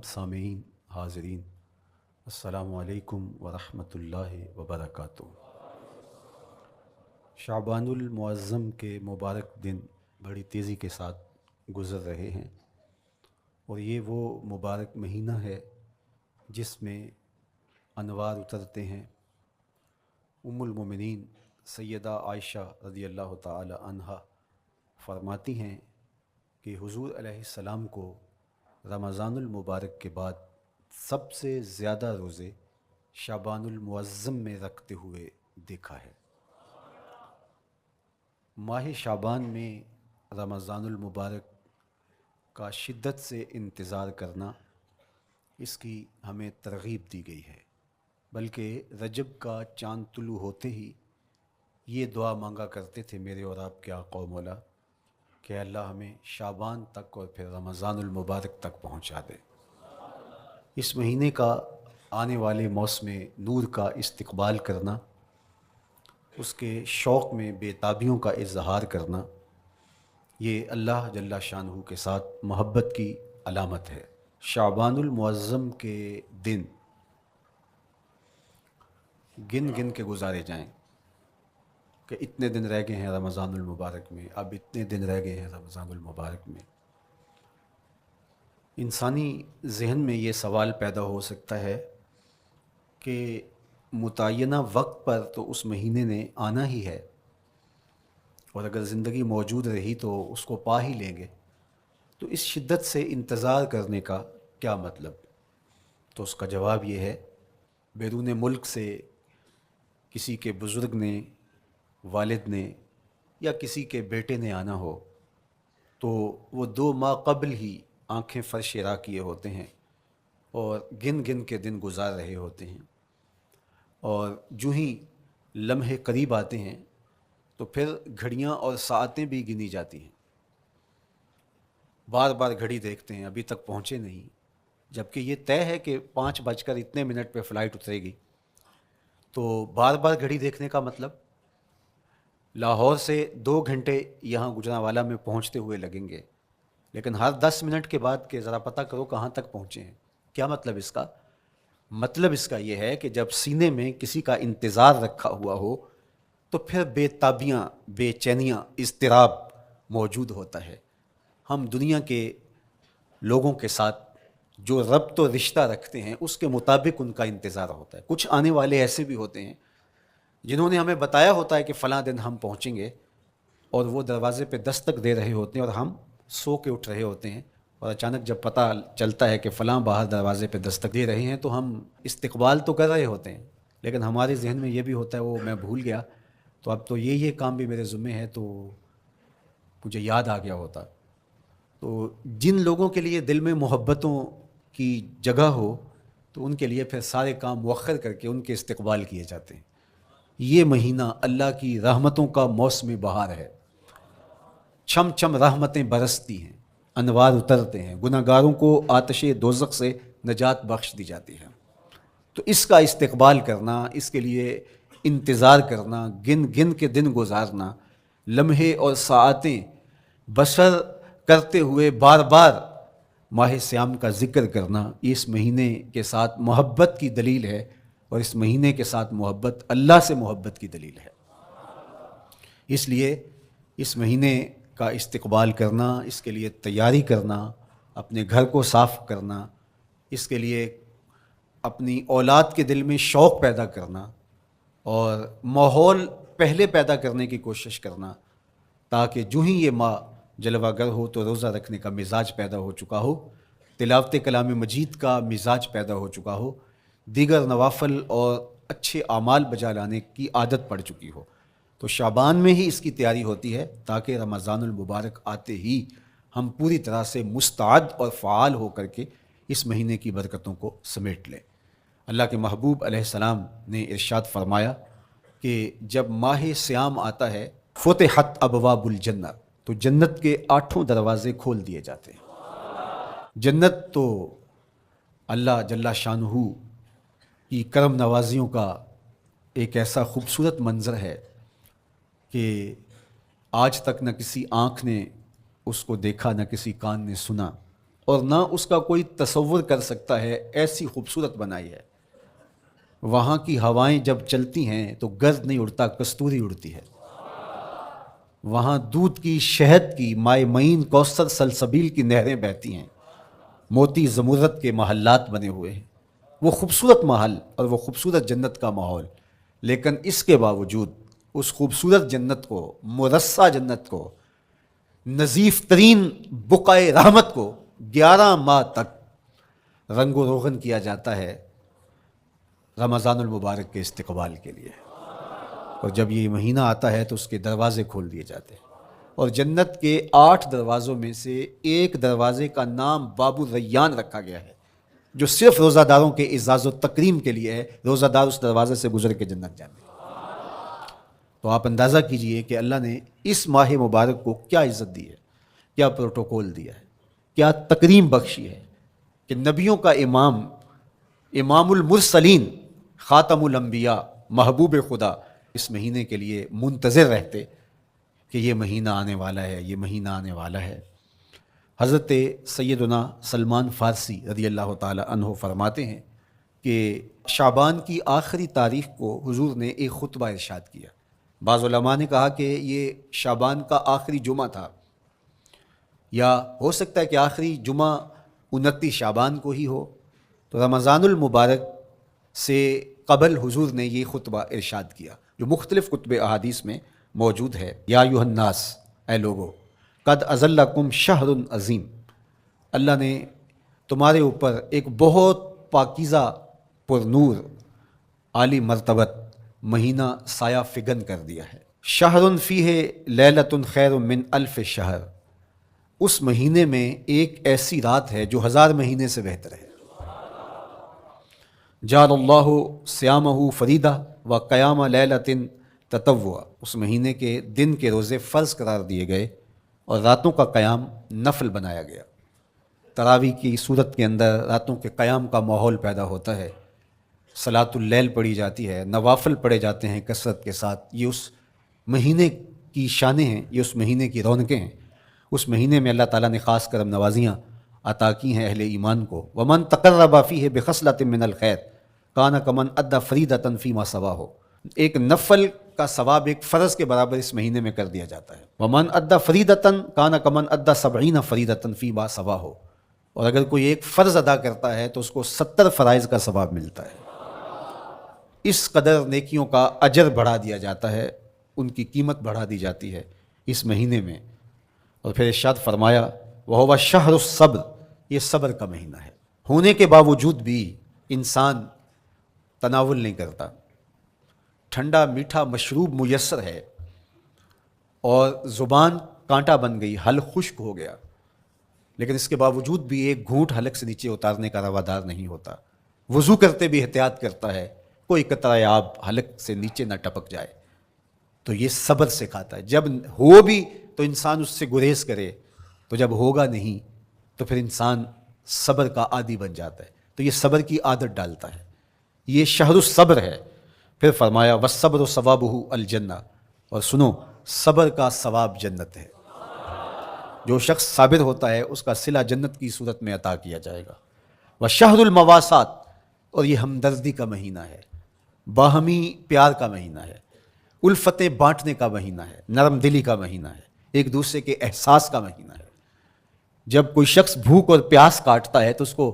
سامعین حاضرین، السلام علیکم ورحمۃ اللہ وبرکاتہ۔ شعبان المعظم کے مبارک دن بڑی تیزی کے ساتھ گزر رہے ہیں، اور یہ وہ مبارک مہینہ ہے جس میں انوار اترتے ہیں۔ ام المومنین سیدہ عائشہ رضی اللہ تعالی عنہا فرماتی ہیں کہ حضور علیہ السلام کو رمضان المبارک کے بعد سب سے زیادہ روزے شعبان المعظم میں رکھتے ہوئے دیکھا ہے۔ ماہ شعبان میں رمضان المبارک کا شدت سے انتظار کرنا، اس کی ہمیں ترغیب دی گئی ہے، بلکہ رجب کا چاند طلوع ہوتے ہی یہ دعا مانگا کرتے تھے میرے اور آپ کے آقا و مولا کہ اللہ ہمیں شعبان تک اور پھر رمضان المبارک تک پہنچا دے۔ اس مہینے کا آنے والے موسم نور کا استقبال کرنا، اس کے شوق میں بے تابیوں کا اظہار کرنا، یہ اللہ جل شانہ کے ساتھ محبت کی علامت ہے۔ شعبان المعظم کے دن گن گن کے گزارے جائیں کہ اتنے دن رہ گئے ہیں رمضان المبارک میں، اب اتنے دن رہ گئے ہیں رمضان المبارک میں۔ انسانی ذہن میں یہ سوال پیدا ہو سکتا ہے کہ متعینہ وقت پر تو اس مہینے نے آنا ہی ہے، اور اگر زندگی موجود رہی تو اس کو پا ہی لیں گے، تو اس شدت سے انتظار کرنے کا کیا مطلب؟ تو اس کا جواب یہ ہے، بیرون ملک سے کسی کے بزرگ نے، والد نے یا کسی کے بیٹے نے آنا ہو تو وہ 2 ماہ قبل ہی آنکھیں فرش راہ کیے ہوتے ہیں اور گن گن کے دن گزار رہے ہوتے ہیں، اور جو ہی لمحے قریب آتے ہیں تو پھر گھڑیاں اور ساعتیں بھی گنی جاتی ہیں۔ بار بار گھڑی دیکھتے ہیں، ابھی تک پہنچے نہیں، جبکہ یہ طے ہے کہ 5:02 پہ فلائٹ اترے گی۔ تو بار بار گھڑی دیکھنے کا مطلب لاہور سے 2 گھنٹے یہاں گجرانوالہ میں پہنچتے ہوئے لگیں گے، لیکن ہر 10 منٹ کے بعد کہ ذرا پتہ کرو کہاں تک پہنچے ہیں۔ کیا مطلب اس کا؟ مطلب اس کا یہ ہے کہ جب سینے میں کسی کا انتظار رکھا ہوا ہو تو پھر بے تابیاں، بے چینیاں، اضطراب موجود ہوتا ہے۔ ہم دنیا کے لوگوں کے ساتھ جو ربط و رشتہ رکھتے ہیں اس کے مطابق ان کا انتظار ہوتا ہے۔ کچھ آنے والے ایسے بھی ہوتے ہیں جنہوں نے ہمیں بتایا ہوتا ہے کہ فلاں دن ہم پہنچیں گے، اور وہ دروازے پہ دستک دے رہے ہوتے ہیں اور ہم سو کے اٹھ رہے ہوتے ہیں، اور اچانک جب پتہ چلتا ہے کہ فلاں باہر دروازے پہ دستک دے رہے ہیں تو ہم استقبال تو کر رہے ہوتے ہیں، لیکن ہمارے ذہن میں یہ بھی ہوتا ہے وہ میں بھول گیا، تو اب تو یہ کام بھی میرے ذمہ ہے، تو مجھے یاد آ گیا ہوتا۔ تو جن لوگوں کے لیے دل میں محبتوں کی جگہ ہو تو ان کے لیے پھر سارے کام مؤخر کر کے ان کے استقبال کیے جاتے ہیں۔ یہ مہینہ اللہ کی رحمتوں کا موسم بہار ہے، چھم چھم رحمتیں برستی ہیں، انوار اترتے ہیں، گناہگاروں کو آتش دوزخ سے نجات بخش دی جاتی ہے۔ تو اس کا استقبال کرنا، اس کے لیے انتظار کرنا، گن گن کے دن گزارنا، لمحے اور ساعتیں بسر کرتے ہوئے بار بار ماہ سیام کا ذکر کرنا، اس مہینے کے ساتھ محبت کی دلیل ہے، اور اس مہینے کے ساتھ محبت اللہ سے محبت کی دلیل ہے۔ اس لیے اس مہینے کا استقبال کرنا، اس کے لیے تیاری کرنا، اپنے گھر کو صاف کرنا، اس کے لیے اپنی اولاد کے دل میں شوق پیدا کرنا اور ماحول پہلے پیدا کرنے کی کوشش کرنا، تاکہ جو ہی یہ ماہ جلوہ گر ہو تو روزہ رکھنے کا مزاج پیدا ہو چکا ہو، تلاوت کلام مجید کا مزاج پیدا ہو چکا ہو، دیگر نوافل اور اچھے اعمال بجا لانے کی عادت پڑ چکی ہو۔ تو شعبان میں ہی اس کی تیاری ہوتی ہے تاکہ رمضان المبارک آتے ہی ہم پوری طرح سے مستعد اور فعال ہو کر کے اس مہینے کی برکتوں کو سمیٹ لیں۔ اللہ کے محبوب علیہ السلام نے ارشاد فرمایا کہ جب ماہ سیام آتا ہے فتحت ابواب الجنہ، تو جنت کے 8 دروازے کھول دیے جاتے ہیں۔ جنت تو اللہ جل شانہ کی کرم نوازیوں کا ایک ایسا خوبصورت منظر ہے کہ آج تک نہ کسی آنکھ نے اس کو دیکھا، نہ کسی کان نے سنا، اور نہ اس کا کوئی تصور کر سکتا ہے، ایسی خوبصورت بنائی ہے۔ وہاں کی ہوائیں جب چلتی ہیں تو گرد نہیں اڑتا، کستوری اڑتی ہے۔ وہاں دودھ کی، شہد کی، مائے معین، کوثر، سلسبیل کی نہریں بہتی ہیں، موتی زمرد کے محلات بنے ہوئے ہیں۔ وہ خوبصورت محل اور وہ خوبصورت جنت کا ماحول، لیکن اس کے باوجود اس خوبصورت جنت کو، مرصع جنت کو، نظیف ترین بقعۂ رحمت کو 11 ماہ تک رنگ و روغن کیا جاتا ہے رمضان المبارک کے استقبال کے لیے۔ اور جب یہ مہینہ آتا ہے تو اس کے دروازے کھول دیے جاتے ہیں، اور جنت کے 8 دروازوں میں سے ایک دروازے کا نام باب الریان رکھا گیا ہے، جو صرف روزہ داروں کے اعزاز و تکریم کے لیے ہے۔ روزہ دار اس دروازے سے گزر کے جنت جاتے ہیں۔ تو آپ اندازہ کیجئے کہ اللہ نے اس ماہ مبارک کو کیا عزت دی ہے، کیا پروٹوکول دیا ہے، کیا تکریم بخشی ہے، کہ نبیوں کا امام، امام المرسلین، خاتم الانبیاء، محبوب خدا اس مہینے کے لیے منتظر رہتے کہ یہ مہینہ آنے والا ہے، یہ مہینہ آنے والا ہے۔ حضرت سیدنا سلمان فارسی رضی اللہ تعالی عنہ فرماتے ہیں کہ شعبان کی آخری تاریخ کو حضور نے ایک خطبہ ارشاد کیا۔ بعض علماء نے کہا کہ یہ شعبان کا آخری جمعہ تھا، یا ہو سکتا ہے کہ آخری جمعہ 29 شعبان کو ہی ہو۔ تو رمضان المبارک سے قبل حضور نے یہ خطبہ ارشاد کیا، جو مختلف کتب احادیث میں موجود ہے۔ یا ایھا الناس، اے لوگو، قد اظلکم شہر عظیم، اللہ نے تمہارے اوپر ایک بہت پاکیزہ، پر نور، عالی مرتبت مہینہ سایہ فگن کر دیا ہے۔ شہر فیہ لیلۃ خیر من الف شہر، اس مہینے میں ایک ایسی رات ہے جو 1000 مہینے سے بہتر ہے۔ جعل اللہ صیامہ فریدہ و قیام لیلۃ تطوع، اس مہینے کے دن کے روزے فرض قرار دیے گئے اور راتوں کا قیام نفل بنایا گیا۔ تراویح کی صورت کے اندر راتوں کے قیام کا ماحول پیدا ہوتا ہے، صلاۃ اللیل پڑھی جاتی ہے، نوافل پڑھے جاتے ہیں کثرت کے ساتھ۔ یہ اس مہینے کی شانیں ہیں، یہ اس مہینے کی رونقیں ہیں۔ اس مہینے میں اللہ تعالیٰ نے خاص کرم نوازیاں عطا کی ہیں اہل ایمان کو۔ ومن تقرب فیہ بخصلۃ من الخیر کان کمن ادی فریضۃ فیما سواہ، ایک نفل کا ثواب ایک فرض کے برابر اس مہینے میں کر دیا جاتا ہے۔ ومن ادی فریضۃ کان کمن ادی 70 فریضۃ فیما سواہ، اور اگر کوئی ایک فرض ادا کرتا ہے تو اس کو 70 فرائض کا ثواب ملتا ہے۔ اس قدر نیکیوں کا اجر بڑھا دیا جاتا ہے، ان کی قیمت بڑھا دی جاتی ہے اس مہینے میں۔ اور پھر ارشاد فرمایا وَهُوَ الشَّهْرُ الصَّبْرُ، یہ صبر کا مہینہ ہے۔ ہونے کے باوجود بھی انسان تناول نہیں کرتا، ٹھنڈا میٹھا مشروب میسر ہے اور زبان کانٹا بن گئی، حلق خشک ہو گیا، لیکن اس کے باوجود بھی ایک گھونٹ حلق سے نیچے اتارنے کا روادار نہیں ہوتا۔ وضو کرتے بھی احتیاط کرتا ہے، کوئی قطرہ آب حلق سے نیچے نہ ٹپک جائے۔ تو یہ صبر سکھاتا ہے، جب ہو بھی تو انسان اس سے گریز کرے، تو جب ہوگا نہیں تو پھر انسان صبر کا عادی بن جاتا ہے، تو یہ صبر کی عادت ڈالتا ہے۔ یہ شہر الصبر ہے۔ پھر فرمایا والصبر ثوابہ الجنہ، اور سنو، صبر کا ثواب جنت ہے۔ جو شخص صابر ہوتا ہے اس کا صلہ جنت کی صورت میں عطا کیا جائے گا۔ وشہر المواسات، اور یہ ہمدردی کا مہینہ ہے، باہمی پیار کا مہینہ ہے، الفتیں بانٹنے کا مہینہ ہے، نرم دلی کا مہینہ ہے، ایک دوسرے کے احساس کا مہینہ ہے۔ جب کوئی شخص بھوک اور پیاس کاٹتا ہے تو اس کو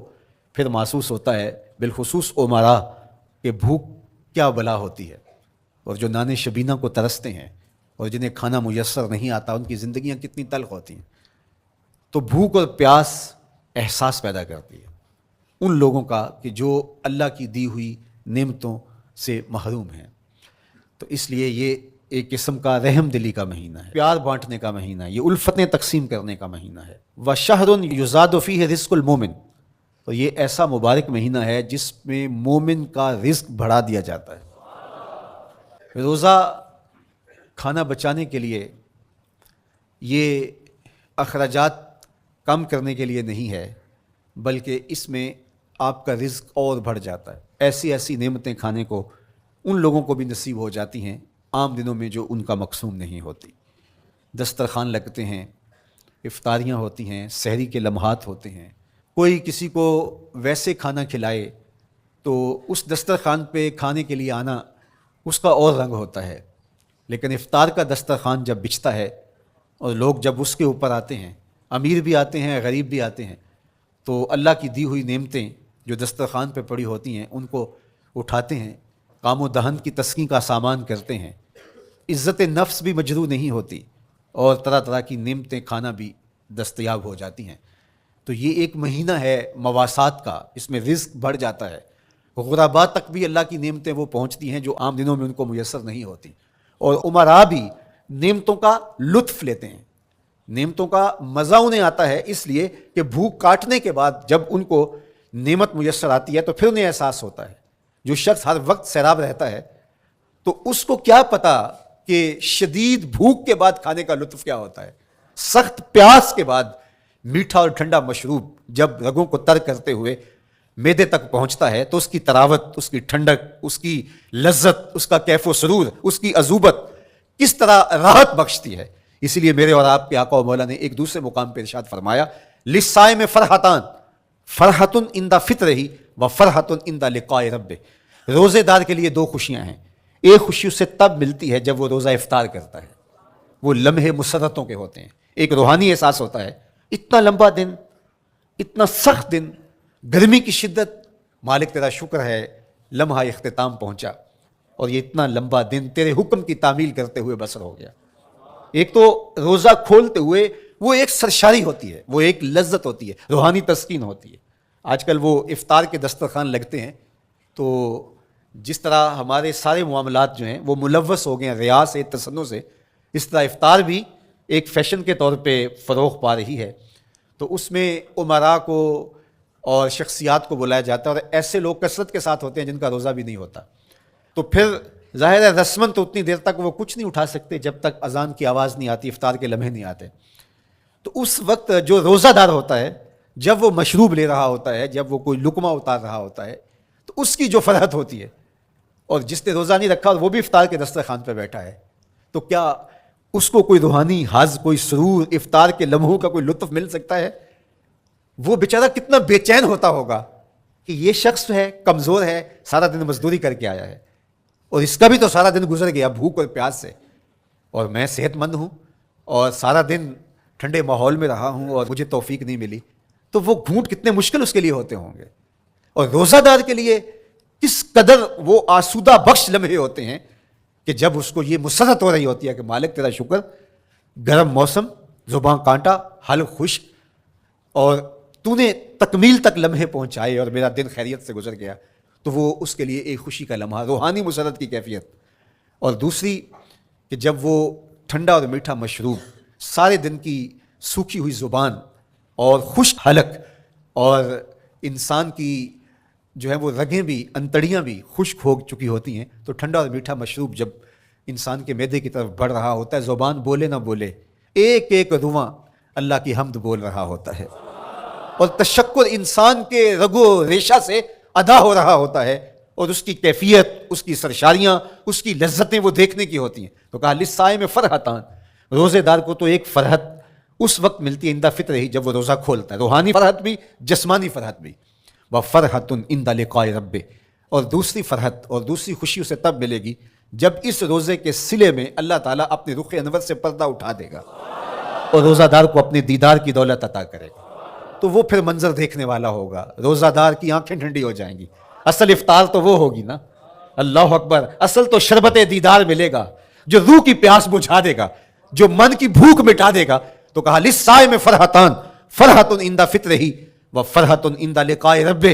پھر محسوس ہوتا ہے، بالخصوص امراء، کہ بھوک کیا بلا ہوتی ہے، اور جو نان شبینہ کو ترستے ہیں اور جنہیں کھانا میسر نہیں آتا ان کی زندگیاں کتنی تلخ ہوتی ہیں۔ تو بھوک اور پیاس احساس پیدا کرتی ہے ان لوگوں کا کہ جو اللہ کی دی ہوئی نعمتوں سے محروم ہیں۔ تو اس لیے یہ ایک قسم کا رحم دلی کا مہینہ ہے، پیار بانٹنے کا مہینہ ہے، یہ الفتیں تقسیم کرنے کا مہینہ ہے۔ وَشَهْرٌ يُزَادُ فِيهِ رِزْقُ الْمُؤْمِنِ، تو یہ ایسا مبارک مہینہ ہے جس میں مومن کا رزق بڑھا دیا جاتا ہے۔ روزہ کھانا بچانے کے لیے، یہ اخراجات کم کرنے کے لیے نہیں ہے، بلکہ اس میں آپ کا رزق اور بڑھ جاتا ہے۔ ایسی ایسی نعمتیں کھانے کو ان لوگوں کو بھی نصیب ہو جاتی ہیں عام دنوں میں جو ان کا مقصوم نہیں ہوتی۔ دسترخوان لگتے ہیں، افطاریاں ہوتی ہیں، سحری کے لمحات ہوتے ہیں، کوئی کسی کو ویسے کھانا کھلائے تو اس دسترخوان پہ کھانے کے لیے آنا اس کا اور رنگ ہوتا ہے، لیکن افطار کا دسترخوان جب بچھتا ہے اور لوگ جب اس کے اوپر آتے ہیں، امیر بھی آتے ہیں، غریب بھی آتے ہیں، تو اللہ کی دی ہوئی نعمتیں جو دسترخوان پہ پڑی ہوتی ہیں ان کو اٹھاتے ہیں، کام و دہن کی تسکین کا سامان کرتے ہیں، عزت نفس بھی مجروح نہیں ہوتی اور طرح طرح کی نعمتیں کھانا بھی دستیاب ہو جاتی ہیں۔ تو یہ ایک مہینہ ہے مواسات کا، اس میں رزق بڑھ جاتا ہے، غرباء تک بھی اللہ کی نعمتیں وہ پہنچتی ہیں جو عام دنوں میں ان کو میسر نہیں ہوتی، اور امراء بھی نعمتوں کا لطف لیتے ہیں، نعمتوں کا مزہ انہیں آتا ہے، اس لیے کہ بھوک کاٹنے کے بعد جب ان کو نعمت میسر آتی ہے تو پھر انہیں احساس ہوتا ہے۔ جو شخص ہر وقت سیراب رہتا ہے تو اس کو کیا پتا کہ شدید بھوک کے بعد کھانے کا لطف کیا ہوتا ہے، سخت پیاس کے بعد میٹھا اور ٹھنڈا مشروب جب رگوں کو تر کرتے ہوئے معدے تک پہنچتا ہے تو اس کی تراوت، اس کی ٹھنڈک، اس کی لذت، اس کا کیف و سرور، اس کی عذوبت کس طرح راحت بخشتی ہے۔ اسی لیے میرے اور آپ کے آقا و مولا نے ایک دوسرے مقام پہ ارشاد فرمایا، للصائم فرحتان، فرحۃ عند فطرہ و فرحۃ عند لقاء ربہ، روزے دار کے لیے دو خوشیاں ہیں، ایک خوشی اسے تب ملتی ہے جب وہ روزہ افطار کرتا ہے، وہ لمحے مسرتوں کے ہوتے ہیں، ایک روحانی احساس ہوتا ہے، اتنا لمبا دن، اتنا سخت دن، گرمی کی شدت، مالک تیرا شکر ہے لمحہ اختتام پہنچا اور یہ اتنا لمبا دن تیرے حکم کی تعمیل کرتے ہوئے بسر ہو گیا۔ ایک تو روزہ کھولتے ہوئے وہ ایک سرشاری ہوتی ہے، وہ ایک لذت ہوتی ہے، روحانی تسکین ہوتی ہے۔ آج کل وہ افطار کے دسترخوان لگتے ہیں تو جس طرح ہمارے سارے معاملات جو ہیں وہ ملوث ہو گئے ہیں ریا سے، تصنع سے، اس طرح افطار بھی ایک فیشن کے طور پہ فروغ پا رہی ہے۔ تو اس میں امراء کو اور شخصیات کو بلایا جاتا ہے اور ایسے لوگ کثرت کے ساتھ ہوتے ہیں جن کا روزہ بھی نہیں ہوتا، تو پھر ظاہر ہے رسماً تو اتنی دیر تک وہ کچھ نہیں اٹھا سکتے جب تک اذان کی آواز نہیں آتی، افطار کے لمحے نہیں آتے۔ تو اس وقت جو روزہ دار ہوتا ہے جب وہ مشروب لے رہا ہوتا ہے، جب وہ کوئی لقمہ اتار رہا ہوتا ہے، تو اس کی جو فرحت ہوتی ہے، اور جس نے روزہ نہیں رکھا اور وہ بھی افطار کے دسترخوان پہ بیٹھا ہے، تو کیا اس کو کوئی روحانی حظ، کوئی سرور، افطار کے لمحوں کا کوئی لطف مل سکتا ہے؟ وہ بیچارہ کتنا بے چین ہوتا ہوگا کہ یہ شخص ہے، کمزور ہے، سارا دن مزدوری کر کے آیا ہے اور اس کا بھی تو سارا دن گزر گیا بھوک اور پیاس سے، اور میں صحت مند ہوں اور سارا دن ٹھنڈے ماحول میں رہا ہوں اور مجھے توفیق نہیں ملی، تو وہ گھونٹ کتنے مشکل اس کے لیے ہوتے ہوں گے۔ اور روزہ دار کے لیے کس قدر وہ آسودہ بخش لمحے ہوتے ہیں کہ جب اس کو یہ مسرت ہو رہی ہوتی ہے کہ مالک تیرا شکر، گرم موسم، زباں کانٹا، حلق خشک، اور تو نے تکمیل تک لمحے پہنچائے اور میرا دن خیریت سے گزر گیا، تو وہ اس کے لیے ایک خوشی کا لمحہ، روحانی مسرت کی کیفیت۔ اور دوسری کہ جب وہ ٹھنڈا اور میٹھا مشروب، سارے دن کی سوکھی ہوئی زبان اور خشک حلق، اور انسان کی جو ہے وہ رگیں بھی، انتڑیاں بھی خشک ہو چکی ہوتی ہیں، تو ٹھنڈا اور میٹھا مشروب جب انسان کے معدے کی طرف بڑھ رہا ہوتا ہے، زبان بولے نہ بولے، ایک ایک رواں اللہ کی حمد بول رہا ہوتا ہے، اور تشکر انسان کے رگو ریشہ سے ادا ہو رہا ہوتا ہے، اور اس کی کیفیت، اس کی سرشاریاں، اس کی لذتیں وہ دیکھنے کی ہوتی ہیں۔ تو کہا للصائم فرحتان، روزے دار کو تو ایک فرحت اس وقت ملتی ہے عند فطرہ ہی، جب وہ روزہ کھولتا ہے، روحانی فرحت بھی، جسمانی فرحت بھی، وفرحۃ عند لقاء ربہ، اور دوسری فرحت اور دوسری خوشی اسے تب ملے گی جب اس روزے کے صلے میں اللہ تعالیٰ اپنے رخ انور سے پردہ اٹھا دے گا اور روزہ دار کو اپنے دیدار کی دولت عطا کرے گا، تو وہ پھر منظر دیکھنے والا ہوگا، روزہ دار کی آنکھیں ٹھنڈی ہو جائیں گی۔ اصل افطار تو وہ ہوگی نا، اللہ اکبر، اصل تو شربت دیدار ملے گا جو روح کی پیاس بجھا دے گا، جو من کی بھوک مٹا دے گا۔ تو کہا للصائم فرحتان، فرحۃ عند فطرہ و فرحۃ عند لقاء ربہ،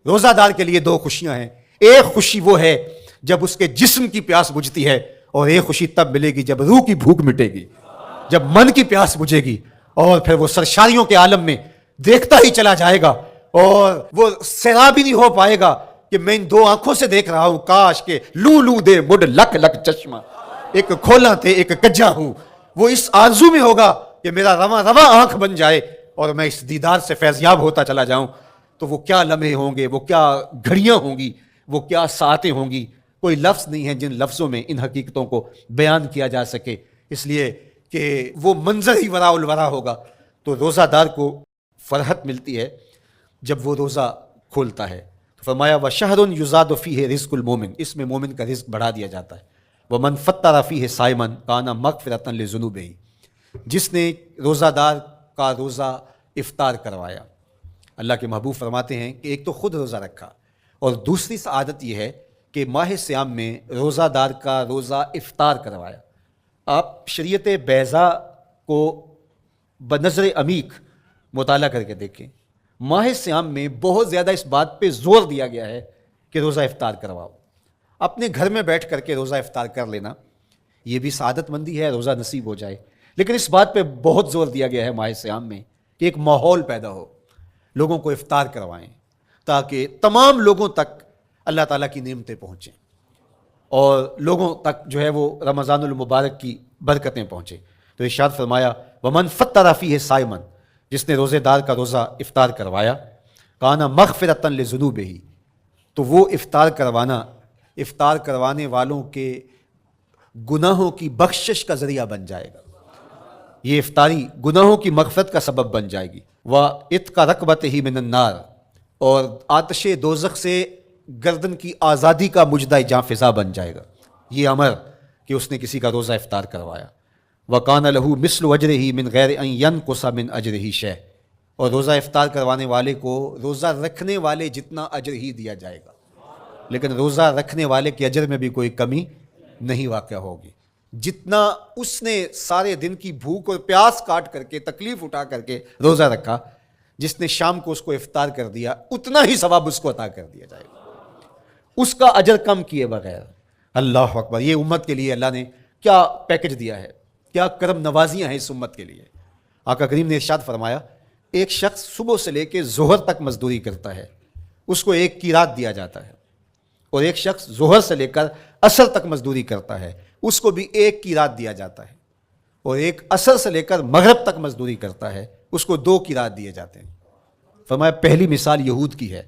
روزہ دار کے لیے دو خوشیاں ہیں، ایک خوشی وہ ہے جب اس کے جسم کی پیاس بجھتی ہے، اور ایک خوشی تب ملے گی جب روح کی بھوک مٹے گی، جب من کی پیاس بجھے گی، اور پھر وہ سرشاریوں کے عالم میں دیکھتا ہی چلا جائے گا، اور وہ سیراب ہی نہیں ہو پائے گا کہ میں ان دو آنکھوں سے دیکھ رہا ہوں، کاش کہ لوں لوں دے مڈ لک لک چشمہ، ایک کھولا تھے ایک کجا ہوں۔ وہ اس آرزو میں ہوگا کہ میرا رواں رواں آنکھ بن جائے اور میں اس دیدار سے فیضیاب ہوتا چلا جاؤں۔ تو وہ کیا لمحے ہوں گے، وہ کیا گھڑیاں ہوں گی، وہ کیا ساعتیں ہوں گی، کوئی لفظ نہیں ہے جن لفظوں میں ان حقیقتوں کو بیان کیا جا سکے، اس لیے کہ وہ منظر ہی وراء الورا ہوگا۔ تو روزہ دار کو فرحت ملتی ہے جب وہ روزہ کھولتا ہے. تو فرمایا وَشَهْرٌ يُزَادُ فِيهِ رِزْقُ الْمُؤْمِنِ، اس میں مومن کا رزق بڑھا دیا جاتا ہے. وَمَنْ فَطَّرَ فِيهِ صَائِمًا كَانَ مَغْفِرَةً لِذُنُوبِهِ، جس نے روزہ دار کا روزہ افطار کروایا. اللہ کے محبوب فرماتے ہیں کہ ایک تو خود روزہ رکھا، اور دوسری سعادت یہ ہے کہ ماہ سیام میں روزہ دار کا روزہ افطار کروایا. آپ شریعت بیضاء کو بنظر عمیق مطالعہ کر کے دیکھیں. ماہ سیام میں بہت زیادہ اس بات پہ زور دیا گیا ہے کہ روزہ افطار کرواؤ. اپنے گھر میں بیٹھ کر کے روزہ افطار کر لینا یہ بھی سعادت مندی ہے، روزہ نصیب ہو جائے. لیکن اس بات پہ بہت زور دیا گیا ہے ماہ سیام میں کہ ایک ماحول پیدا ہو، لوگوں کو افطار کروائیں تاکہ تمام لوگوں تک اللہ تعالیٰ کی نعمتیں پہنچیں اور لوگوں تک جو ہے وہ رمضان المبارک کی برکتیں پہنچیں. تو ارشاد فرمایا وَمَنْ فَطَّرَ فِيهِ صَائِمًا، جس نے روزے دار کا روزہ افطار کروایا، کَانَ مَغْفِرَةً لِذُنُوبِهِ، تو وہ افطار کروانے والوں کے گناہوں کی بخشش کا ذریعہ بن جائے گا. یہ افطاری گناہوں کی مغفرت کا سبب بن جائے گی. وَإِتْقَ رَقْبَتِهِ مِنَ النَّارِ، اور آتش دوزخ سے گردن کی آزادی کا مجدہ جاں فضا بن جائے گا یہ امر کہ اس نے کسی کا روزہ افطار کروایا. وَقَانَ لَهُ مِثْلُ أَجْرِهِ مِنْ غَيْرِ أَنْ يَنْقُصَ مِنْ أَجْرِهِ شَيْءٌ، اور روزہ افطار کروانے والے کو روزہ رکھنے والے جتنا اجر ہی دیا جائے گا، لیکن روزہ رکھنے والے کے اجر میں بھی کوئی کمی نہیں واقع ہوگی. جتنا اس نے سارے دن کی بھوک اور پیاس کاٹ کر کے تکلیف اٹھا کر کے روزہ رکھا، جس نے شام کو اس کو افطار کر دیا اتنا ہی ثواب اس کو عطا کر دیا جائے گا، اس کا اجر کم کیے بغیر. اللہ اکبر، یہ امت کے لیے اللہ نے کیا پیکج دیا ہے، کیا کرم نوازیاں ہیں اس امت کے لیے. آقا کریم نے ارشاد فرمایا ایک شخص صبح سے لے کے ظہر تک مزدوری کرتا ہے، اس کو 1 قیراط دیا جاتا ہے. اور ایک شخص ظہر سے لے کر عصر تک مزدوری کرتا ہے، اس کو بھی 1 قیراط دیا جاتا ہے. اور ایک عصر سے لے کر مغرب تک مزدوری کرتا ہے، اس کو 2 قیراط دیے جاتے ہیں. فرمایا پہلی مثال یہود کی ہے،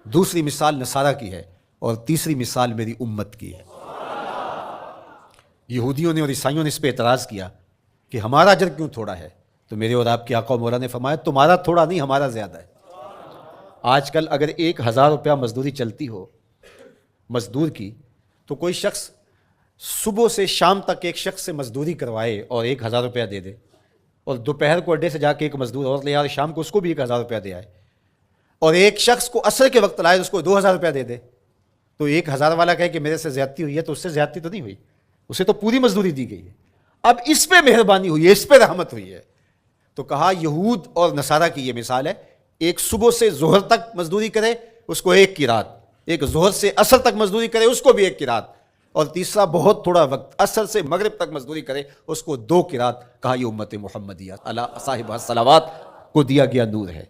دوسری مثال نصارہ کی ہے، اور تیسری مثال میری امت کی ہے. یہودیوں نے اور عیسائیوں نے اس پہ اعتراض کیا کہ ہمارا اجر کیوں تھوڑا ہے؟ تو میرے اور آپ کے آقا و مولا نے فرمایا تمہارا تھوڑا نہیں، ہمارا زیادہ ہے. آج کل اگر 1000 روپیہ مزدوری چلتی ہو مزدور کی، تو کوئی شخص صبح سے شام تک ایک شخص سے مزدوری کروائے اور 1000 روپیہ دے دے، اور دوپہر کو اڈے سے جا کے ایک مزدور اور لے آئے، شام کو اس کو بھی 1000 روپیہ دے آئے، اور ایک شخص کو عصر کے وقت لائے اس کو 2000 روپیہ دے دے، تو 1000 والا کہے کہ میرے سے زیادتی ہوئی ہے، تو اس سے زیادتی تو نہیں ہوئی، اسے تو پوری مزدوری دی گئی ہے. اب اس پہ مہربانی ہوئی ہے، اس پہ رحمت ہوئی ہے. تو کہا یہود اور نصارہ کی یہ مثال ہے، ایک صبح سے ظہر تک مزدوری کرے اس کو 1 قیراط، ایک ظہر سے عصر تک مزدوری کرے اس کو بھی 1 قیراط، اور تیسرا بہت تھوڑا وقت عصر سے مغرب تک مزدوری کرے اس کو 2 قیراط. کہا یہ امت محمدیہ علی صاحب الصلوات کو دیا گیا نور ہے.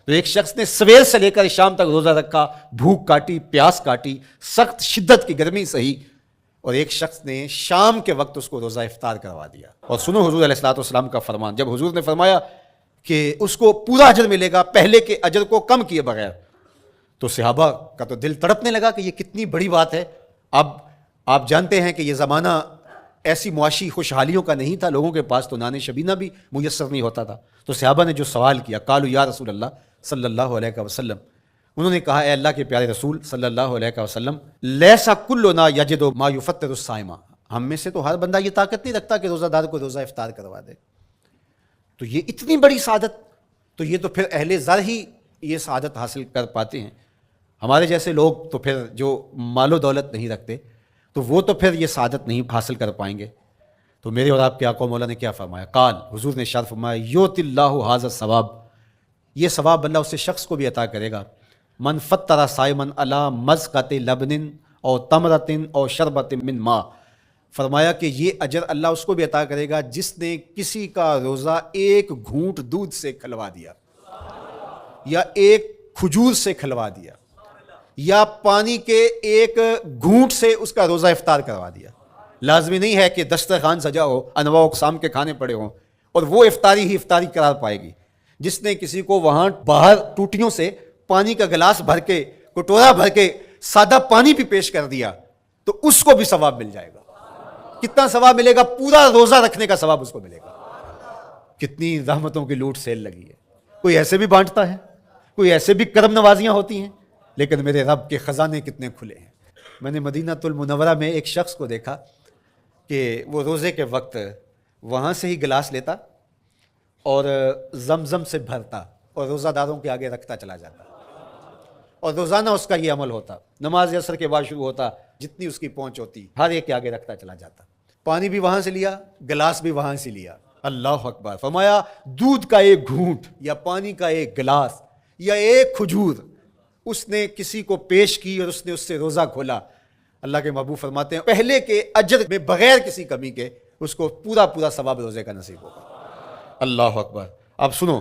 تو ایک شخص نے سویر سے لے کر شام تک روزہ رکھا، بھوک کاٹی، پیاس کاٹی، سخت شدت کی گرمی سہی، اور ایک شخص نے شام کے وقت اس کو روزہ افطار کروا دیا. اور سنو حضور علیہ الصلوۃ والسلام کا فرمان، جب حضور نے فرمایا کہ اس کو پورا اجر ملے گا پہلے کے اجر کو کم کیے بغیر، تو صحابہ کا تو دل تڑپنے لگا کہ یہ کتنی بڑی بات ہے. اب آپ جانتے ہیں کہ یہ زمانہ ایسی معاشی خوشحالیوں کا نہیں تھا، لوگوں کے پاس تو نان شبینہ بھی میسر نہیں ہوتا تھا. تو صحابہ نے جو سوال کیا، قالوا یا رسول اللہ صلی اللہ علیہ وسلم، انہوں نے کہا اے اللہ کے پیارے رسول صلی اللہ علیہ وسلم، لیسا کلنا یجد ما یفطر الصائم، ہم میں سے تو ہر بندہ یہ طاقت نہیں رکھتا کہ روزہ دار کو روزہ افطار کروا دے. تو یہ اتنی بڑی سعادت، تو یہ تو پھر اہل زر ہی یہ سعادت حاصل کر پاتے ہیں. ہمارے جیسے لوگ تو پھر جو مال و دولت نہیں رکھتے تو وہ تو پھر یہ سعادت نہیں حاصل کر پائیں گے. تو میرے اور آپ کے آقا مولا نے کیا فرمایا؟ قال، حضور نے ارشاد فرمایا یؤتی اللہ ھذا الثواب، یہ ثواب اللہ اس شخص کو بھی عطا کرے گا. من فطر صائما علی مزقۃ لبن او تمرۃ او شربۃ من ماء، فرمایا کہ یہ اجر اللہ اس کو بھی عطا کرے گا جس نے کسی کا روزہ 1 گھونٹ دودھ سے کھلوا دیا، یا 1 کھجور سے کھلوا دیا، یا پانی کے 1 گھونٹ سے اس کا روزہ افطار کروا دیا. لازمی نہیں ہے کہ دسترخوان سجا ہو، انواع اقسام کے کھانے پڑے ہوں اور وہ افطاری ہی افطاری قرار پائے گی. جس نے کسی کو وہاں باہر ٹوٹیوں سے پانی کا گلاس بھر کے، کٹورا بھر کے سادہ پانی بھی پیش کر دیا تو اس کو بھی ثواب مل جائے گا. کتنا ثواب ملے گا؟ پورا روزہ رکھنے کا ثواب اس کو ملے گا. کتنی رحمتوں کی لوٹ سیل لگی ہے. کوئی ایسے بھی بانٹتا ہے، کوئی ایسے بھی کرم نوازیاں ہوتی ہیں، لیکن میرے رب کے خزانے کتنے کھلے ہیں۔ میں نے مدینہ المنورہ میں ایک شخص کو دیکھا کہ وہ روزے کے وقت وہاں سے ہی گلاس لیتا اور زمزم سے بھرتا اور روزہ داروں کے آگے رکھتا چلا جاتا، اور روزانہ اس کا یہ عمل ہوتا، نماز عصر کے بعد شروع ہوتا، جتنی اس کی پہنچ ہوتی ہر ایک کے آگے رکھتا چلا جاتا، پانی بھی وہاں سے لیا، گلاس بھی وہاں سے لیا۔ اللہ اکبر! فرمایا دودھ کا ایک گھونٹ یا پانی کا ایک گلاس یا ایک کھجور اس نے کسی کو پیش کی اور اس نے اس سے روزہ کھولا، اللہ کے محبوب فرماتے ہیں پہلے کے اجر میں بغیر کسی کمی کے اس کو پورا ثواب روزے کا نصیب ہوگا۔ اللہ اکبر! اب سنو،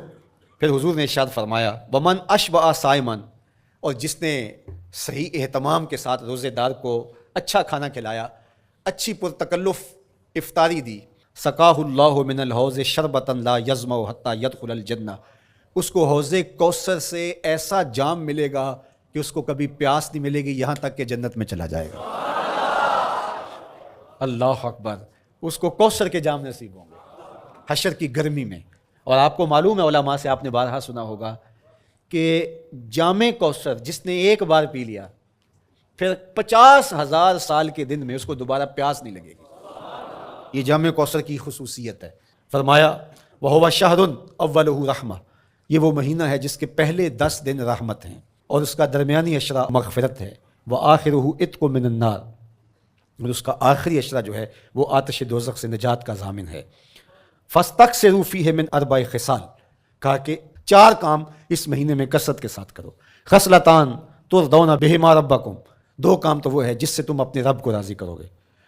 پھر حضور نے ارشاد فرمایا ومن اشبع صائمن، اور جس نے صحیح اہتمام کے ساتھ روزے دار کو اچھا کھانا کھلایا، اچھی پرتکلف افطاری دی، سقاہ اللہ من الحوض شربۃ لا یظمأ حتی یدخل الجنہ، اس کو حوض کوثر سے ایسا جام ملے گا کہ اس کو کبھی پیاس نہیں ملے گی، یہاں تک کہ جنت میں چلا جائے گا۔ اللہ اکبر! اس کو کوثر کے جام نصیب ہوں گے حشر کی گرمی میں۔ اور آپ کو معلوم ہے، علماء سے آپ نے بارہا سنا ہوگا کہ جام کوثر جس نے ایک بار پی لیا پھر 50,000 سال کے دن میں اس کو دوبارہ پیاس نہیں لگے گی۔ یہ جام کوثر کی خصوصیت ہے۔ فرمایا وَهُوَ شَهْرٌ أَوَّلُهُ رَحْمَةٌ، یہ وہ مہینہ ہے جس کے پہلے 10 دن رحمت ہیں اور اس کا درمیانی اشرا مغفرت ہے، وَآخِرُهُ عِتْقٌ مِّنَ النَّارِ، اور اس کا آخری اشرا جو ہے وہ آتش دوزخ سے نجات کا ضامن ہے۔ فَاسْتَكْثِرُوا فِيهِ مِنْ 4 خِصَالٍ، کہا کہ 4 کام اس مہینے میں کثرت کے ساتھ کرو۔ خصلتان ترضون بہما ربکم، 2 کام تو وہ ہے جس سے تم اپنے رب کو راضی کرو گے۔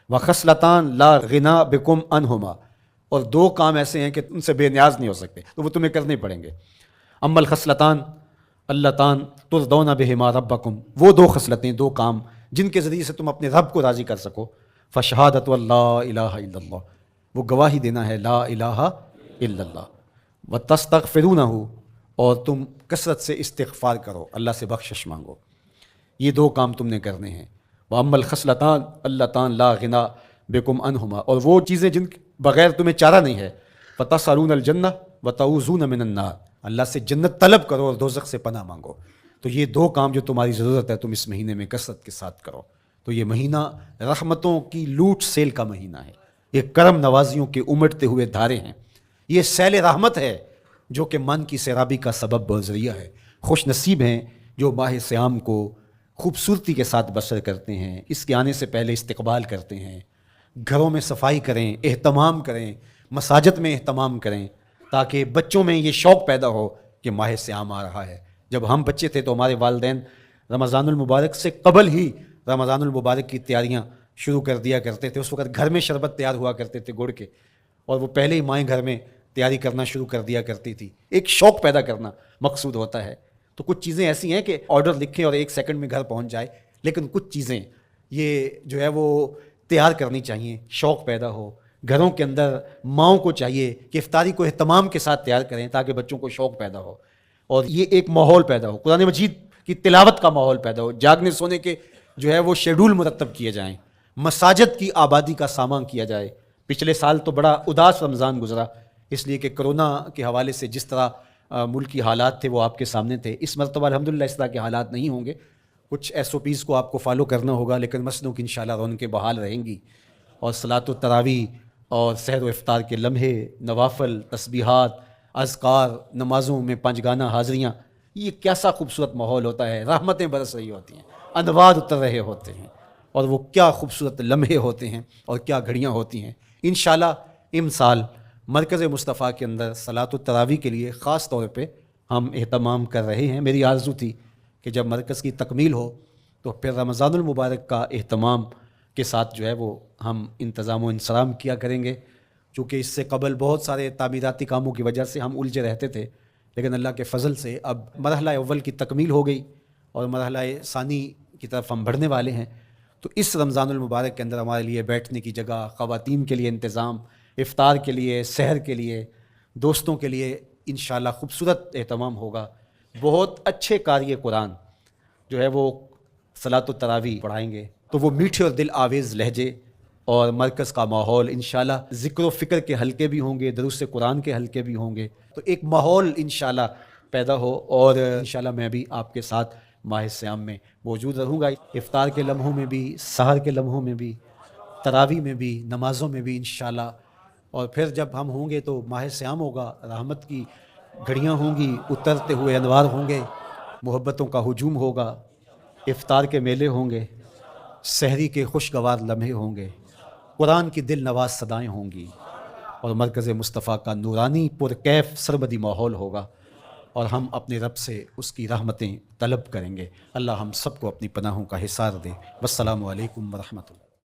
وخصلتان لا غنا بکم عنہما، اور 2 کام ایسے ہیں کہ ان سے بے نیاز نہیں ہو سکتے، تو وہ تمہیں کرنے پڑیں گے۔ اما الخصلتان اللتان ترضون بہما ربکم، وہ 2 خصلتیں، 2 کام جن کے ذریعے سے تم اپنے رب کو راضی کر سکو۔ فشہادۃ اللہ الہ الا اللہ، وہ گواہی دینا ہے لا الہ الا اللہ، وتستغفرونہ، اور تم کثرت سے استغفار کرو، اللہ سے بخشش مانگو۔ یہ 2 کام تم نے کرنے ہیں۔ وَأَمَّا الْخَصْلَتَانِ اللَّتَانِ لَا غِنَىٰ بِكُمْ عَنْهُمَا، اور وہ چیزیں جن بغیر تمہیں چارہ نہیں ہے۔ فَتَسْأَلُونَ الْجَنَّةَ وَتَعُوذُونَ مِنَ النَّارِ، اللہ سے جنت طلب کرو اور دوزخ سے پناہ مانگو۔ تو یہ 2 کام جو تمہاری ضرورت ہے تم اس مہینے میں کثرت کے ساتھ کرو۔ تو یہ مہینہ رحمتوں کی لوٹ سیل کا مہینہ ہے، یہ کرم نوازیوں کے امٹتے ہوئے دھارے ہیں، یہ سیل رحمت ہے جو کہ من کی سیرابی کا سبب و ذریعہ ہے۔ خوش نصیب ہیں جو ماہ صیام کو خوبصورتی کے ساتھ بسر کرتے ہیں، اس کے آنے سے پہلے استقبال کرتے ہیں، گھروں میں صفائی کریں، اہتمام کریں، مساجد میں اہتمام کریں، تاکہ بچوں میں یہ شوق پیدا ہو کہ ماہ صیام آ رہا ہے۔ جب ہم بچے تھے تو ہمارے والدین رمضان المبارک سے قبل ہی رمضان المبارک کی تیاریاں شروع کر دیا کرتے تھے۔ اس وقت گھر میں شربت تیار ہوا کرتے تھے گڑ کے، اور وہ پہلے ہی مائیں گھر میں تیاری کرنا شروع کر دیا کرتی تھی۔ ایک شوق پیدا کرنا مقصود ہوتا ہے۔ تو کچھ چیزیں ایسی ہیں کہ آرڈر لکھیں اور 1 سیکنڈ میں گھر پہنچ جائے، لیکن کچھ چیزیں یہ جو ہے وہ تیار کرنی چاہیے، شوق پیدا ہو۔ گھروں کے اندر ماؤں کو چاہیے کہ افطاری کو اہتمام کے ساتھ تیار کریں تاکہ بچوں کو شوق پیدا ہو اور یہ ایک ماحول پیدا ہو، قرآن مجید کی تلاوت کا ماحول پیدا ہو، جاگنے سونے کے جو ہے وہ شیڈول مرتب کیے جائیں، مساجد کی آبادی کا سامان کیا جائے۔ پچھلے سال تو بڑا اداس رمضان گزرا، اس لیے کہ کرونا کے حوالے سے جس طرح ملکی حالات تھے وہ آپ کے سامنے تھے۔ اس مرتبہ الحمدللہ اس طرح کے حالات نہیں ہوں گے، کچھ SOPs کو آپ کو فالو کرنا ہوگا، لیکن مسجدوں کی انشاءاللہ رونقیں بحال رہیں گی، اور صلاۃ التراویح اور سحر و افطار کے لمحے، نوافل، تسبیحات، اذکار، نمازوں میں 5 گانہ حاضریاں، یہ کیسا خوبصورت ماحول ہوتا ہے، رحمتیں برس رہی ہوتی ہیں، انوار اتر رہے ہوتے ہیں، اور وہ کیا خوبصورت لمحے ہوتے ہیں اور کیا گھڑیاں ہوتی ہیں۔ انشاءاللہ امسال مرکز مصطفیٰ کے اندر صلاۃ التراویح کے لیے خاص طور پہ ہم اہتمام کر رہے ہیں۔ میری آرزو تھی کہ جب مرکز کی تکمیل ہو تو پھر رمضان المبارک کا اہتمام کے ساتھ جو ہے وہ ہم انتظام و انصرام کیا کریں گے، چونکہ اس سے قبل بہت سارے تعمیراتی کاموں کی وجہ سے ہم الجھے رہتے تھے، لیکن اللہ کے فضل سے اب مرحلہ اول کی تکمیل ہو گئی اور مرحلہ ثانی کی طرف ہم بڑھنے والے ہیں۔ تو اس رمضان المبارک کے اندر ہمارے لیے بیٹھنے کی جگہ، خواتین کے لیے انتظام، افطار کے لیے، سحر کے لیے، دوستوں کے لیے انشاءاللہ خوبصورت اہتمام ہوگا۔ بہت اچھے قاری قرآن جو ہے وہ صلاۃ التراویح پڑھائیں گے، تو وہ میٹھے اور دل آویز لہجے اور مرکز کا ماحول انشاءاللہ ذکر و فکر کے حلقے بھی ہوں گے، دروس قرآن کے حلقے بھی ہوں گے، تو ایک ماحول انشاءاللہ پیدا ہو، اور انشاءاللہ میں بھی آپ کے ساتھ ماہ صیام میں موجود رہوں گا، افطار کے لمحوں میں بھی، سحر کے لمحوں میں بھی، تراویح میں بھی، نمازوں میں بھی انشاءاللہ۔ اور پھر جب ہم ہوں گے تو ماہ صیام ہوگا، رحمت کی گھڑیاں ہوں گی، اترتے ہوئے انوار ہوں گے، محبتوں کا ہجوم ہوگا، افطار کے میلے ہوں گے، سحری کے خوشگوار لمحے ہوں گے، قرآن کی دل نواز صدائیں ہوں گی، اور مرکز مصطفیٰ کا نورانی پرکیف سربدی ماحول ہوگا، اور ہم اپنے رب سے اس کی رحمتیں طلب کریں گے۔ اللہ ہم سب کو اپنی پناہوں کا حصار دے۔ والسلام علیکم ورحمۃ اللہ۔